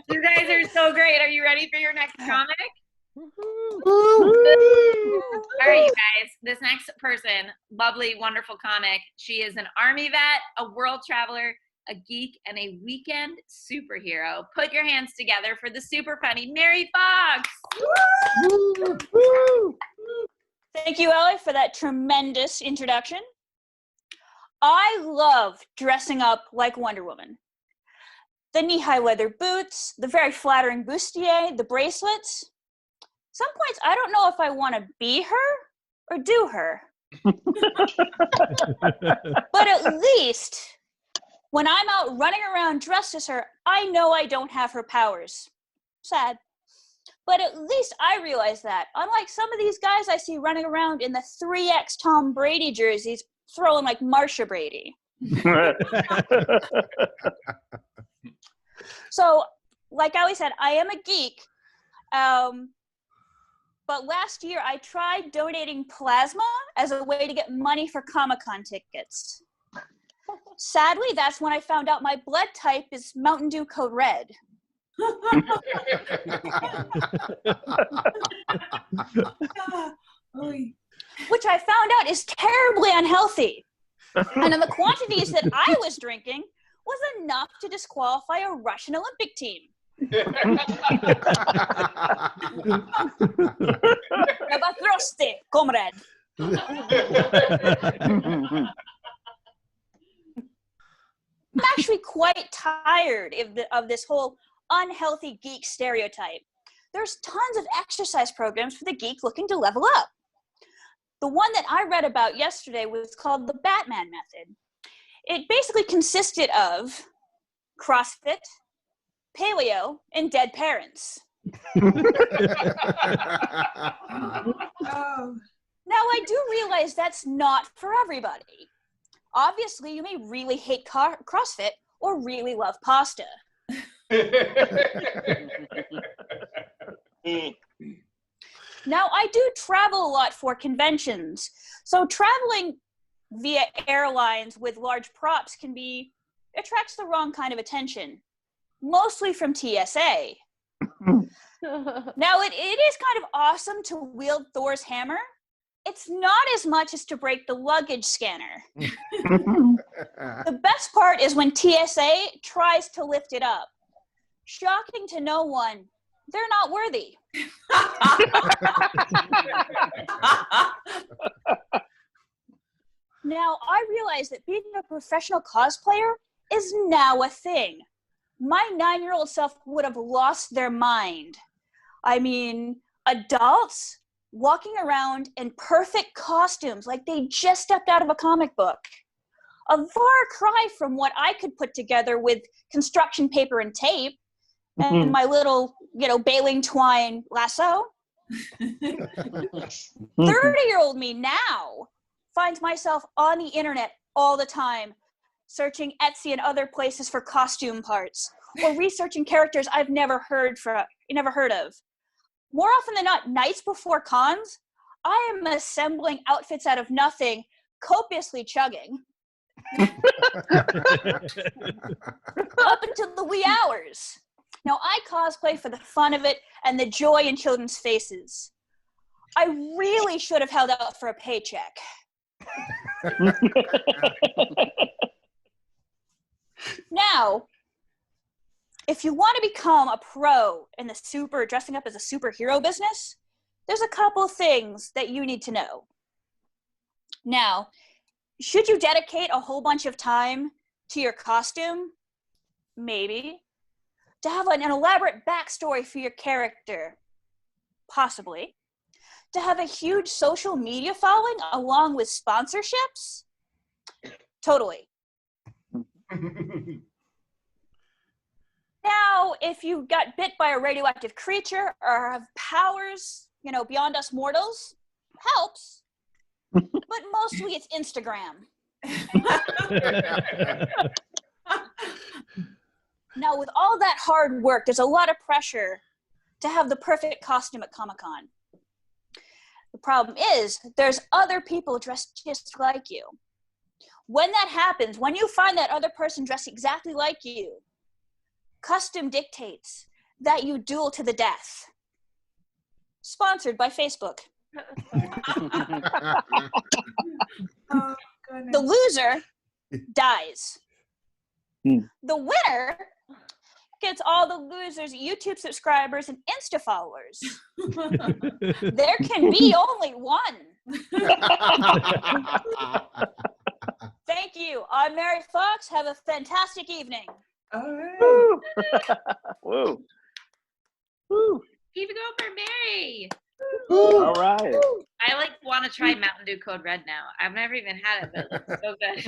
You guys are so great. Are you ready for your next comic? All right, you guys. This next person, lovely, wonderful comic. She is an Army vet, a world traveler, a geek, and a weekend superhero. Put your hands together for the super funny Mary Fox. Thank you, Ellie, for that tremendous introduction. I love dressing up like Wonder Woman. The knee-high leather boots, the very flattering bustier, the bracelets. Some points, I don't know if I want to be her or do her. But at least, when I'm out running around dressed as her, I know I don't have her powers. Sad. But at least I realize that. Unlike some of these guys I see running around in the 3X Tom Brady jerseys, throwing like Marsha Brady. So, like Ali said, I am a geek. But last year I tried donating plasma as a way to get money for Comic-Con tickets. Sadly, that's when I found out my blood type is Mountain Dew Code Red. Which I found out is terribly unhealthy. And in the quantities that I was drinking was enough to disqualify a Russian Olympic team. Navatroste, comrade. I'm actually quite tired of this whole unhealthy geek stereotype. There's tons of exercise programs for the geek looking to level up. The one that I read about yesterday was called the Batman Method. It basically consisted of CrossFit, paleo, and dead parents. Now, I do realize that's not for everybody. Obviously, you may really hate CrossFit or really love pasta. Now, I do travel a lot for conventions, so traveling via airlines with large props attracts the wrong kind of attention, mostly from TSA. Now, it is kind of awesome to wield Thor's hammer. It's not as much as to break the luggage scanner. The best part is when TSA tries to lift it up. Shocking to no one, they're not worthy. Now, I realize that being a professional cosplayer is now a thing. My 9-year-old self would have lost their mind. I mean, adults walking around in perfect costumes like they just stepped out of a comic book. A far cry from what I could put together with construction paper and tape and my little, baling twine lasso. 30-year-old me now finds myself on the internet all the time, searching Etsy and other places for costume parts, or researching characters I've never heard of. More often than not, nights before cons, I am assembling outfits out of nothing, copiously chugging. Up until the wee hours. Now, I cosplay for the fun of it and the joy in children's faces. I really should have held out for a paycheck. Now, if you want to become a pro in the dressing up as a superhero business, there's a couple things that you need to know. Now, should you dedicate a whole bunch of time to your costume? Maybe. To have an elaborate backstory for your character? Possibly. To have a huge social media following along with sponsorships? Totally. Now, if you got bit by a radioactive creature or have powers, beyond us mortals, helps. But mostly it's Instagram. Now, with all that hard work, there's a lot of pressure to have the perfect costume at Comic-Con. The problem is, there's other people dressed just like you. When that happens, when you find that other person dressed exactly like you, custom dictates that you duel to the death. Sponsored by Facebook. Oh, goodness. The loser dies. Hmm. The winner gets all the losers' YouTube subscribers and Insta followers. There can be only one. Thank you. I'm Mary Fox. Have a fantastic evening. All right. Woo. Woo. Woo. Keep it going for Mary. All right. I want to try Mountain Dew Code Red now. I've never even had it, but it's so good.